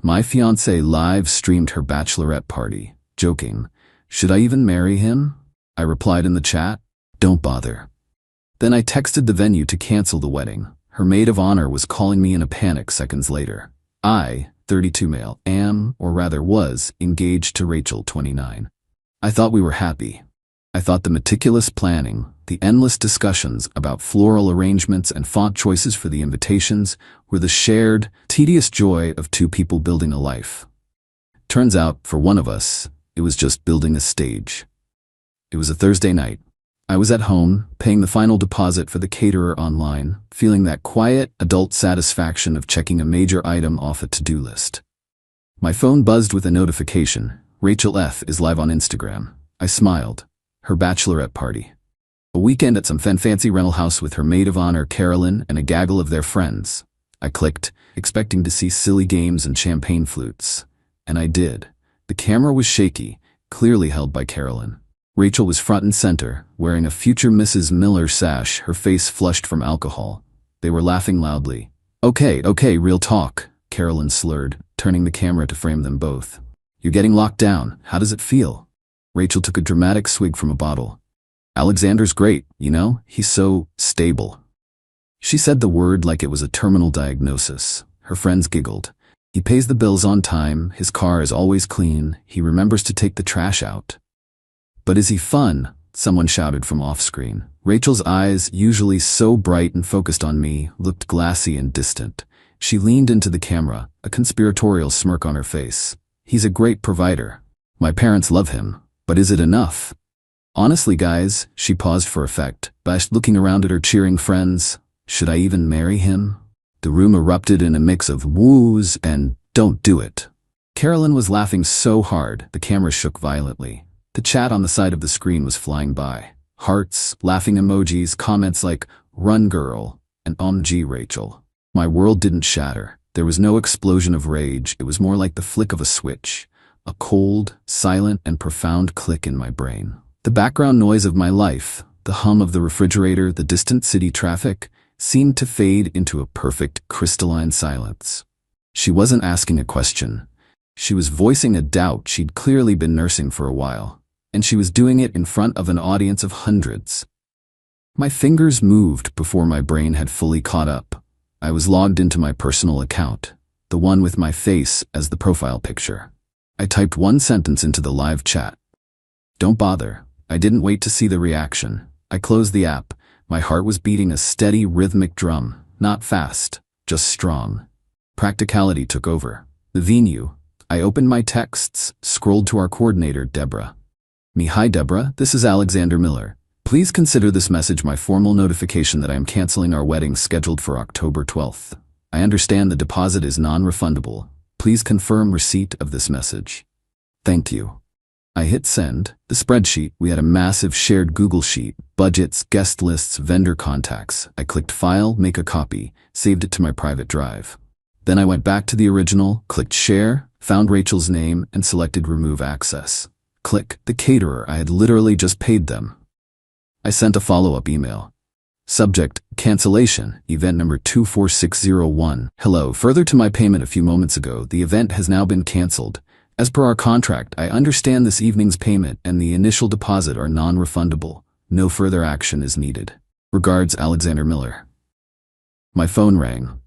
My fiancée live streamed her bachelorette party, joking, "Should I even marry him?" I replied in the chat, "Don't bother." Then I texted the venue to cancel the wedding. Her maid of honor was calling me in a panic seconds later. I, 32 male, am, or rather was, engaged to Rachel, 29. I thought we were happy. I thought the meticulous planning, the endless discussions about floral arrangements and font choices for the invitations were the shared, tedious joy of two people building a life. Turns out, for one of us, it was just building a stage. It was a Thursday night. I was at home, paying the final deposit for the caterer online, feeling that quiet, adult satisfaction of checking a major item off a to-do list. My phone buzzed with a notification. Rachel F. is live on Instagram. I smiled. Her bachelorette party. A weekend at some fancy rental house with her maid of honor Carolyn and a gaggle of their friends. I clicked, expecting to see silly games and champagne flutes. And I did. The camera was shaky, clearly held by Carolyn. Rachel was front and center, wearing a future Mrs. Miller sash, her face flushed from alcohol. They were laughing loudly. Okay, real talk," Carolyn slurred, turning the camera to frame them both. "You're getting locked down. How does it feel?" Rachel took a dramatic swig from a bottle. "Alexander's great, you know, he's so stable." She said the word like it was a terminal diagnosis. Her friends giggled. "He pays the bills on time, his car is always clean, he remembers to take the trash out." "But is he fun?" someone shouted from off-screen. Rachel's eyes, usually so bright and focused on me, looked glassy and distant. She leaned into the camera, a conspiratorial smirk on her face. "He's a great provider. My parents love him. But is it enough?" "Honestly, guys," she paused for effect, looking around at her cheering friends, "should I even marry him?" The room erupted in a mix of woos and "don't do it." Carolyn was laughing so hard, the camera shook violently. The chat on the side of the screen was flying by. Hearts, laughing emojis, comments like, "Run girl," and "OMG Rachel." My world didn't shatter. There was no explosion of rage, it was more like the flick of a switch. A cold, silent, and profound click in my brain. The background noise of my life, the hum of the refrigerator, the distant city traffic, seemed to fade into a perfect, crystalline silence. She wasn't asking a question. She was voicing a doubt she'd clearly been nursing for a while, and she was doing it in front of an audience of hundreds. My fingers moved before my brain had fully caught up. I was logged into my personal account, the one with my face as the profile picture. I typed one sentence into the live chat. "Don't bother." I didn't wait to see the reaction. I closed the app. My heart was beating a steady, rhythmic drum, not fast, just strong. Practicality took over. The venue. I opened my texts, scrolled to our coordinator, Deborah. "Hi Deborah, this is Alexander Miller. Please consider this message my formal notification that I am canceling our wedding scheduled for October 12th. I understand the deposit is non-refundable. Please confirm receipt of this message. Thank you." I hit send. The spreadsheet, we had a massive shared Google sheet, budgets, guest lists, vendor contacts. I clicked File, Make a Copy, saved it to my private drive. Then I went back to the original, clicked Share, found Rachel's name, and selected Remove Access. Click, the caterer, I had literally just paid them. I sent a follow-up email. Subject, cancellation, event number 24601. Hello, further to my payment a few moments ago, the event has now been canceled. As per our contract, I understand this evening's payment and the initial deposit are non-refundable. No further action is needed. Regards, Alexander Miller. My phone rang.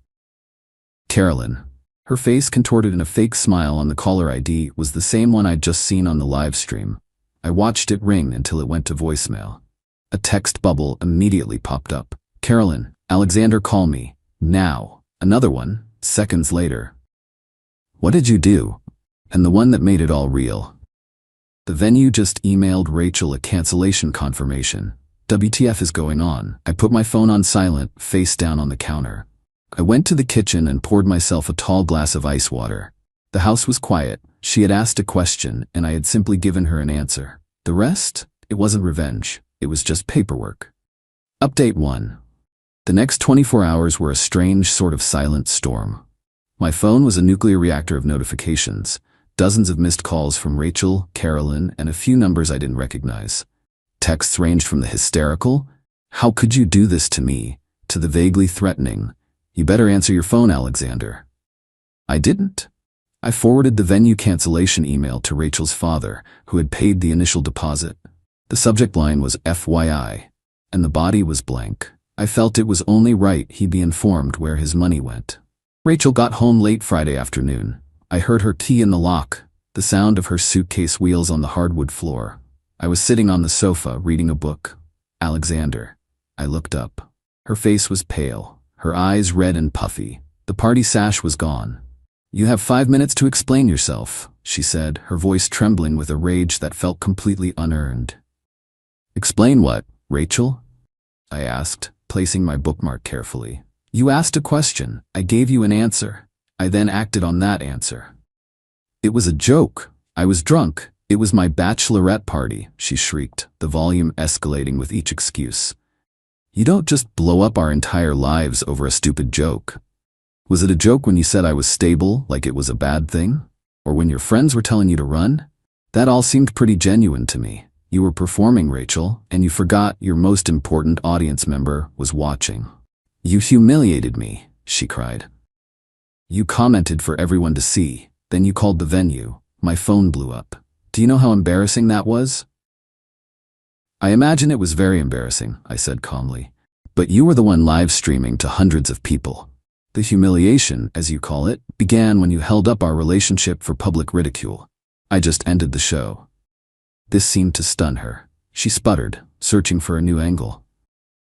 Carolyn. Her face contorted in a fake smile on the caller ID was the same one I'd just seen on the live stream. I watched it ring until it went to voicemail. A text bubble immediately popped up. "Carolyn, Alexander, call me. Now." Another one, seconds later. "What did you do?" And the one that made it all real. "The venue just emailed Rachel a cancellation confirmation. WTF is going on?" I put my phone on silent, face down on the counter. I went to the kitchen and poured myself a tall glass of ice water. The house was quiet. She had asked a question, and I had simply given her an answer. The rest? It wasn't revenge. It was just paperwork. Update 1. The next 24 hours were a strange sort of silent storm. My phone was a nuclear reactor of notifications, dozens of missed calls from Rachel, Carolyn, and a few numbers I didn't recognize. Texts ranged from the hysterical, "How could you do this to me?" to the vaguely threatening, "You better answer your phone, Alexander." I didn't. I forwarded the venue cancellation email to Rachel's father, who had paid the initial deposit. The subject line was FYI, and the body was blank. I felt it was only right he be informed where his money went. Rachel got home late Friday afternoon. I heard her key in the lock, the sound of her suitcase wheels on the hardwood floor. I was sitting on the sofa reading a book. Alexander. I looked up. Her face was pale, her eyes red and puffy. The party sash was gone. "You have 5 minutes to explain yourself," she said, her voice trembling with a rage that felt completely unearned. "Explain what, Rachel?" I asked, placing my bookmark carefully. "You asked a question. I gave you an answer. I then acted on that answer." "It was a joke. I was drunk. It was my bachelorette party," she shrieked, the volume escalating with each excuse. "You don't just blow up our entire lives over a stupid joke. Was it a joke when you said I was stable, like it was a bad thing? Or when your friends were telling you to run? That all seemed pretty genuine to me. You were performing, Rachel, and you forgot your most important audience member was watching. You humiliated me," she cried. "You commented for everyone to see, then you called the venue. My phone blew up. Do you know how embarrassing that was?" "I imagine it was very embarrassing," I said calmly. "But you were the one live streaming to hundreds of people. The humiliation, as you call it, began when you held up our relationship for public ridicule. I just ended the show." This seemed to stun her. She sputtered, searching for a new angle.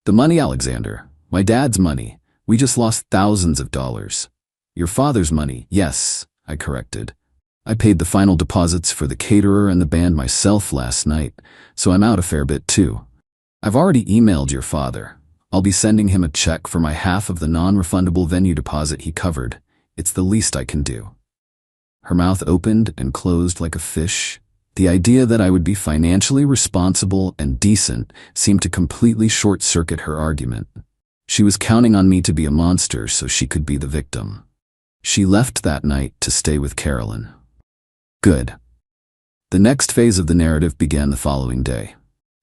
"The money, Alexander. My dad's money. We just lost thousands of dollars." "Your father's money, yes," I corrected. "I paid the final deposits for the caterer and the band myself last night, so I'm out a fair bit too. I've already emailed your father. I'll be sending him a check for my half of the non-refundable venue deposit he covered. It's the least I can do." Her mouth opened and closed like a fish. The idea that I would be financially responsible and decent seemed to completely short-circuit her argument. She was counting on me to be a monster so she could be the victim. She left that night to stay with Carolyn. Good. The next phase of the narrative began the following day.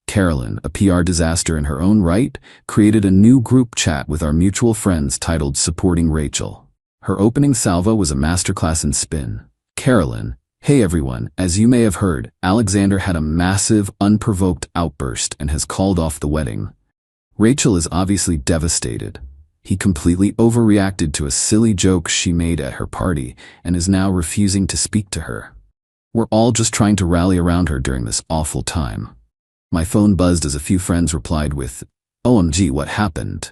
Carolyn, a PR disaster in her own right, created a new group chat with our mutual friends titled Supporting Rachel. Her opening salvo was a masterclass in spin. "Carolyn, hey everyone, as you may have heard, Alexander had a massive, unprovoked outburst and has called off the wedding. Rachel is obviously devastated. He completely overreacted to a silly joke she made at her party and is now refusing to speak to her. We're all just trying to rally around her during this awful time." My phone buzzed as a few friends replied with, "OMG, what happened?"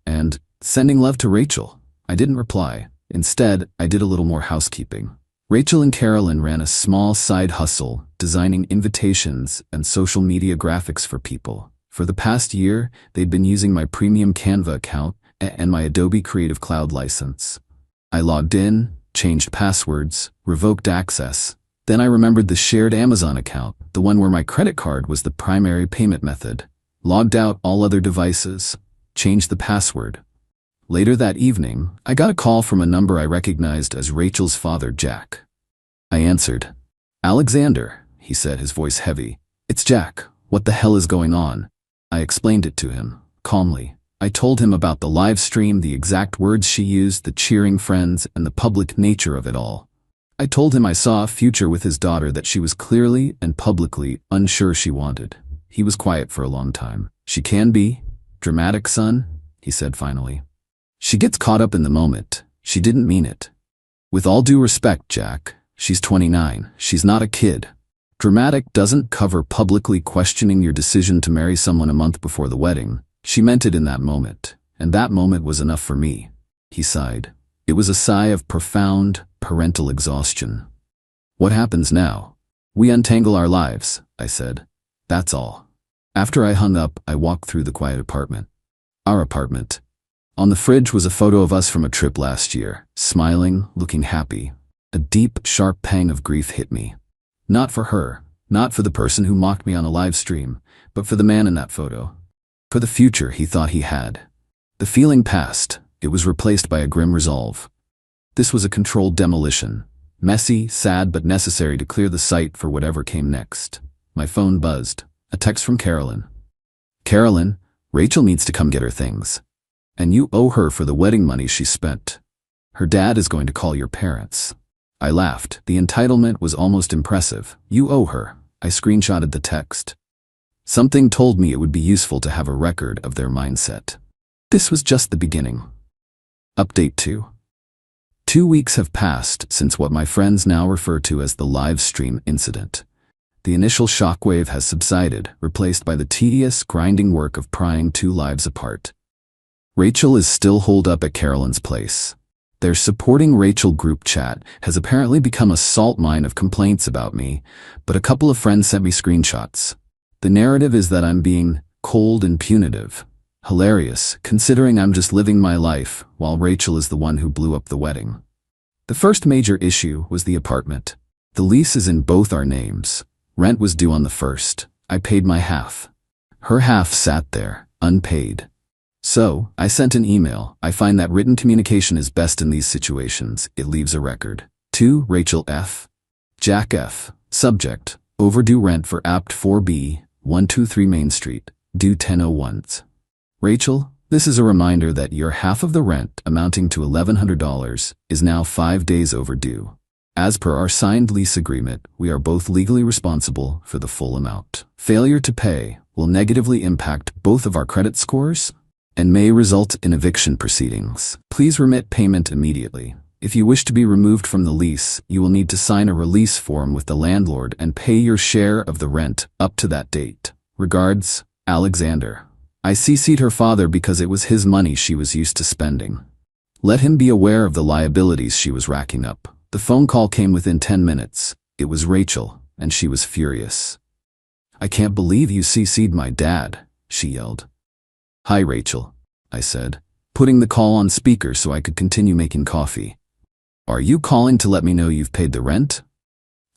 and "Sending love to Rachel." I didn't reply. Instead, I did a little more housekeeping. Rachel and Carolyn ran a small side hustle, designing invitations and social media graphics for people. For the past year, they'd been using my premium Canva account and my Adobe Creative Cloud license. I logged in, changed passwords, revoked access. Then I remembered the shared Amazon account, the one where my credit card was the primary payment method. Logged out all other devices, changed the password. Later that evening, I got a call from a number I recognized as Rachel's father, Jack. I answered. "Alexander," he said, his voice heavy. "It's Jack. What the hell is going on?" I explained it to him, calmly. I told him about the live stream, the exact words she used, the cheering friends, and the public nature of it all. I told him I saw a future with his daughter that she was clearly and publicly unsure she wanted. He was quiet for a long time. "She can be dramatic, son," he said finally. "She gets caught up in the moment. She didn't mean it. With all due respect, Jack, she's 29. She's not a kid. Dramatic doesn't cover publicly questioning your decision to marry someone a month before the wedding. She meant it in that moment, and that moment was enough for me." He sighed. It was a sigh of profound parental exhaustion. "What happens now?" "We untangle our lives," I said. "That's all." After I hung up, I walked through the quiet apartment. Our apartment. On the fridge was a photo of us from a trip last year, smiling, looking happy. A deep, sharp pang of grief hit me. Not for her, not for the person who mocked me on a live stream, but for the man in that photo. For the future he thought he had. The feeling passed. It was replaced by a grim resolve. This was a controlled demolition. Messy, sad, but necessary to clear the site for whatever came next. My phone buzzed. A text from Carolyn. "Carolyn, Rachel needs to come get her things. And you owe her for the wedding money she spent. Her dad is going to call your parents." I laughed. The entitlement was almost impressive. You owe her. I screenshotted the text. Something told me it would be useful to have a record of their mindset. This was just the beginning. Update 2. 2 weeks have passed since what my friends now refer to as the live stream incident. The initial shockwave has subsided, replaced by the tedious, grinding work of prying 2 lives apart. Rachel is still holed up at Carolyn's place. Their supporting Rachel group chat has apparently become a salt mine of complaints about me, but a couple of friends sent me screenshots. The narrative is that I'm being cold and punitive. Hilarious, considering I'm just living my life, while Rachel is the one who blew up the wedding. The first major issue was the apartment. The lease is in both our names. Rent was due on the 1st. I paid my half. Her half sat there, unpaid. So, I sent an email. I find that written communication is best in these situations. It leaves a record. 2. Rachel F. Jack F. Subject: overdue rent for Apt 4B, 123 Main Street, due 10/01. Rachel, this is a reminder that your half of the rent, amounting to $1,100, is now 5 days overdue. As per our signed lease agreement, we are both legally responsible for the full amount. Failure to pay will negatively impact both of our credit scores and may result in eviction proceedings. Please remit payment immediately. If you wish to be removed from the lease, you will need to sign a release form with the landlord and pay your share of the rent up to that date. Regards, Alexander. I CC'd her father because it was his money she was used to spending. Let him be aware of the liabilities she was racking up. The phone call came within 10 minutes. It was Rachel, and she was furious. I can't believe you CC'd my dad, she yelled. Hi Rachel, I said, putting the call on speaker so I could continue making coffee. Are you calling to let me know you've paid the rent?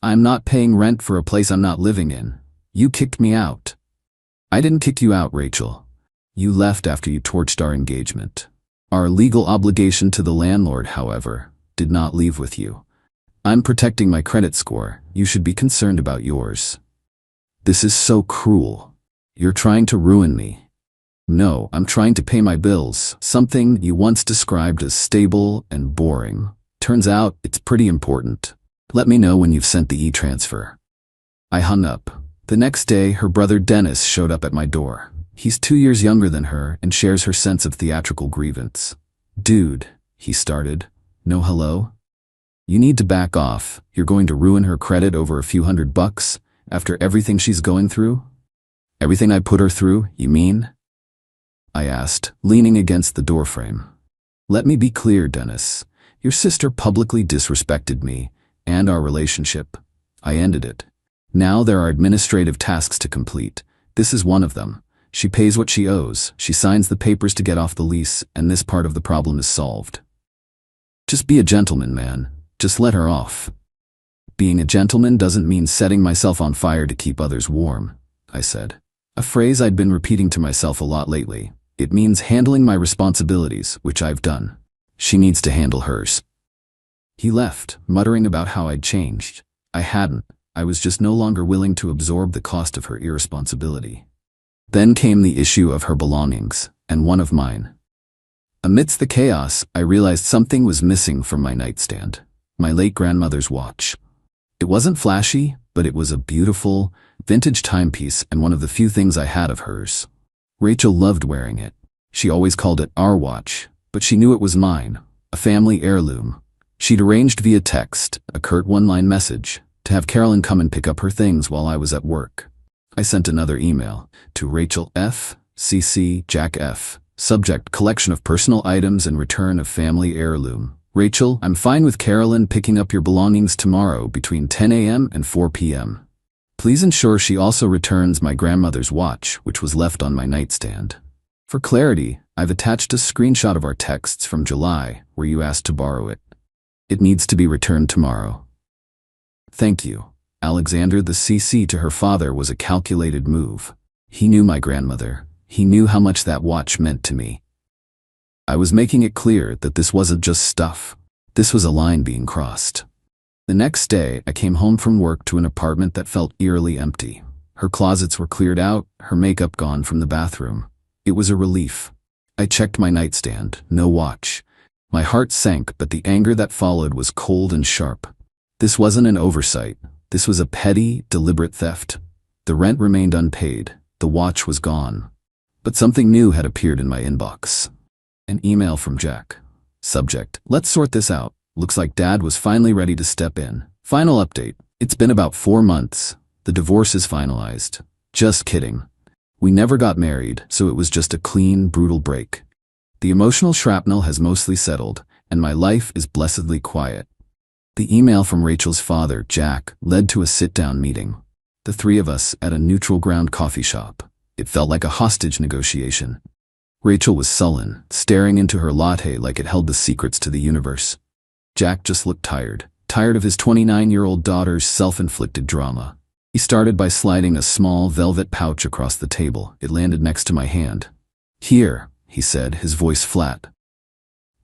I'm not paying rent for a place I'm not living in. You kicked me out. I didn't kick you out, Rachel. You left after you torched our engagement. Our legal obligation to the landlord, however, did not leave with you. I'm protecting my credit score. You should be concerned about yours. This is so cruel. You're trying to ruin me. No, I'm trying to pay my bills, something you once described as stable and boring. Turns out it's pretty important. Let me know when you've sent the e-transfer. I hung up. The next day, her brother Dennis showed up at my door. He's 2 years younger than her and shares her sense of theatrical grievance. Dude, he started. No hello? You need to back off. You're going to ruin her credit over a few $100 after everything she's going through? Everything I put her through, you mean? I asked, leaning against the doorframe. Let me be clear, Dennis. Your sister publicly disrespected me and our relationship. I ended it. Now there are administrative tasks to complete. This is one of them. She pays what she owes, she signs the papers to get off the lease, and this part of the problem is solved. Just be a gentleman, man. Just let her off. Being a gentleman doesn't mean setting myself on fire to keep others warm, I said. A phrase I'd been repeating to myself a lot lately. It means handling my responsibilities, which I've done. She needs to handle hers. He left, muttering about how I'd changed. I hadn't. I was just no longer willing to absorb the cost of her irresponsibility. Then came the issue of her belongings, and one of mine. Amidst the chaos, I realized something was missing from my nightstand. My late grandmother's watch. It wasn't flashy, but it was a beautiful, vintage timepiece and one of the few things I had of hers. Rachel loved wearing it. She always called it our watch, but she knew it was mine, a family heirloom. She'd arranged via text, a curt one-line message, to have Carolyn come and pick up her things while I was at work. I sent another email to Rachel F. CC Jack F. Subject: collection of personal items and return of family heirloom. Rachel, I'm fine with Carolyn picking up your belongings tomorrow between 10 a.m. and 4 p.m. Please ensure she also returns my grandmother's watch, which was left on my nightstand. For clarity, I've attached a screenshot of our texts from July where you asked to borrow it. It needs to be returned tomorrow. Thank you. Alexander. The CC to her father was a calculated move. He knew my grandmother. He knew how much that watch meant to me. I was making it clear that this wasn't just stuff. This was a line being crossed. The next day, I came home from work to an apartment that felt eerily empty. Her closets were cleared out, her makeup gone from the bathroom. It was a relief. I checked my nightstand, no watch. My heart sank, but the anger that followed was cold and sharp. This wasn't an oversight. This was a petty, deliberate theft. The rent remained unpaid. The watch was gone. But something new had appeared in my inbox. An email from Jack. Subject: let's sort this out. Looks like Dad was finally ready to step in. Final update: it's been about 4 months. The divorce is finalized. Just kidding. We never got married, so it was just a clean, brutal break. The emotional shrapnel has mostly settled, and my life is blessedly quiet. The email from Rachel's father, Jack, led to a sit-down meeting. The three of us at a neutral ground coffee shop. It felt like a hostage negotiation. Rachel was sullen, staring into her latte like it held the secrets to the universe. Jack just looked tired of his 29-year-old daughter's self-inflicted drama. He started by sliding a small velvet pouch across the table. It landed next to my hand. "Here," he said, his voice flat.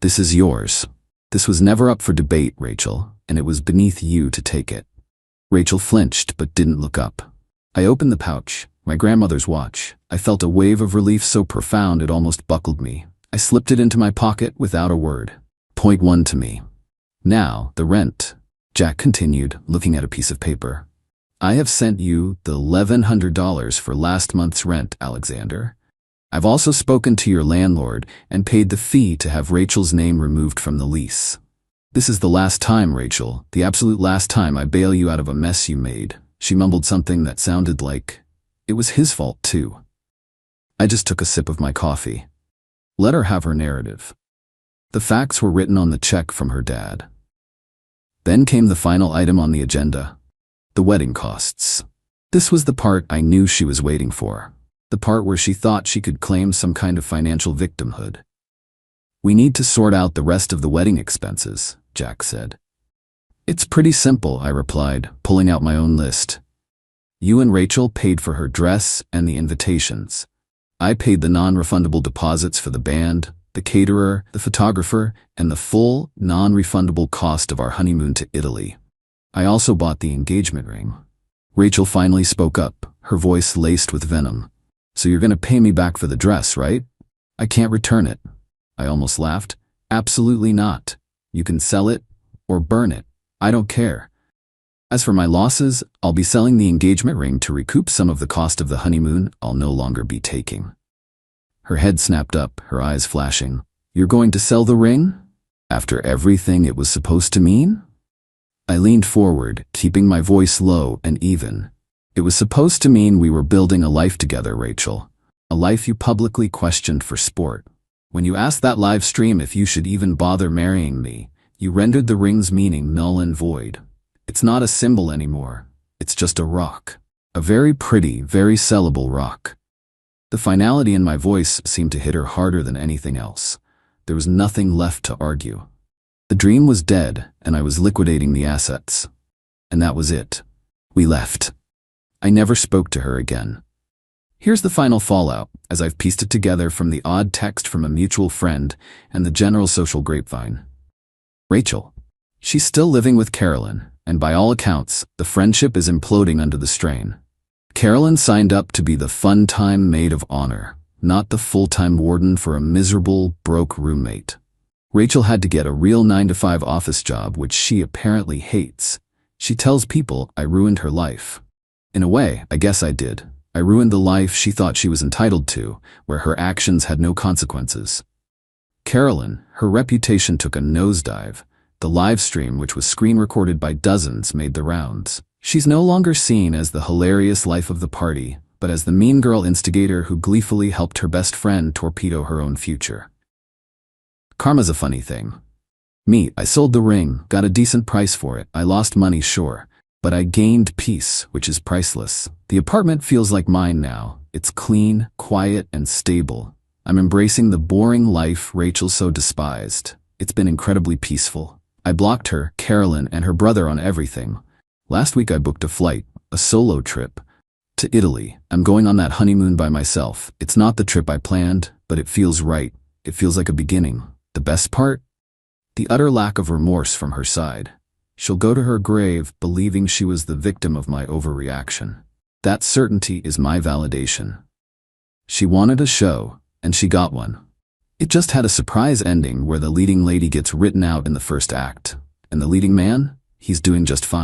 "This is yours. This was never up for debate, Rachel, and it was beneath you to take it." Rachel flinched but didn't look up. I opened the pouch. My grandmother's watch. I felt a wave of relief so profound it almost buckled me. I slipped it into my pocket without a word. Point 1 to me. "Now, the rent," Jack continued, looking at a piece of paper. "I have sent you the $1,100 for last month's rent, Alexander. I've also spoken to your landlord and paid the fee to have Rachel's name removed from the lease. This is the last time, Rachel, the absolute last time I bail you out of a mess you made." She mumbled something that sounded like it was his fault too. I just took a sip of my coffee. Let her have her narrative. The facts were written on the check from her dad. Then came the final item on the agenda: the wedding costs. This was the part I knew she was waiting for. The part where she thought she could claim some kind of financial victimhood. "We need to sort out the rest of the wedding expenses," Jack said. "It's pretty simple," I replied, pulling out my own list. "You and Rachel paid for her dress and the invitations. I paid the non-refundable deposits for the band, the caterer, the photographer, and the full, non-refundable cost of our honeymoon to Italy. I also bought the engagement ring." Rachel finally spoke up, her voice laced with venom. "So you're going to pay me back for the dress, right? I can't return it." I almost laughed. "Absolutely not. You can sell it or burn it. I don't care. As for my losses, I'll be selling the engagement ring to recoup some of the cost of the honeymoon I'll no longer be taking." Her head snapped up, her eyes flashing. "You're going to sell the ring? After everything it was supposed to mean?" I leaned forward, keeping my voice low and even. "It was supposed to mean we were building a life together, Rachel. A life you publicly questioned for sport. When you asked that live stream if you should even bother marrying me, you rendered the ring's meaning null and void. It's not a symbol anymore. It's just a rock. A very pretty, very sellable rock." The finality in my voice seemed to hit her harder than anything else. There was nothing left to argue. The dream was dead, and I was liquidating the assets. And that was it. We left. I never spoke to her again. Here's the final fallout, as I've pieced it together from the odd text from a mutual friend and the general social grapevine. Rachel. She's still living with Carolyn, and by all accounts, the friendship is imploding under the strain. Carolyn signed up to be the fun-time maid of honor, not the full-time warden for a miserable, broke roommate. Rachel had to get a real 9-to-5 office job, which she apparently hates. She tells people I ruined her life. In a way, I guess I did. I ruined the life she thought she was entitled to, where her actions had no consequences. Carolyn, her reputation took a nosedive. The live stream, which was screen-recorded by dozens, made the rounds. She's no longer seen as the hilarious life of the party, but as the mean girl instigator who gleefully helped her best friend torpedo her own future. Karma's a funny thing. I sold the ring, got a decent price for it. I lost money, sure, but I gained peace, which is priceless. The apartment feels like mine now. It's clean, quiet, and stable. I'm embracing the boring life Rachel so despised. It's been incredibly peaceful. I blocked her, Carolyn, and her brother on everything. Last week I booked a flight, a solo trip, to Italy. I'm going on that honeymoon by myself. It's not the trip I planned, but it feels right. It feels like a beginning. The best part? The utter lack of remorse from her side. She'll go to her grave believing she was the victim of my overreaction. That certainty is my validation. She wanted a show, and she got one. It just had a surprise ending where the leading lady gets written out in the first act. And the leading man? He's doing just fine.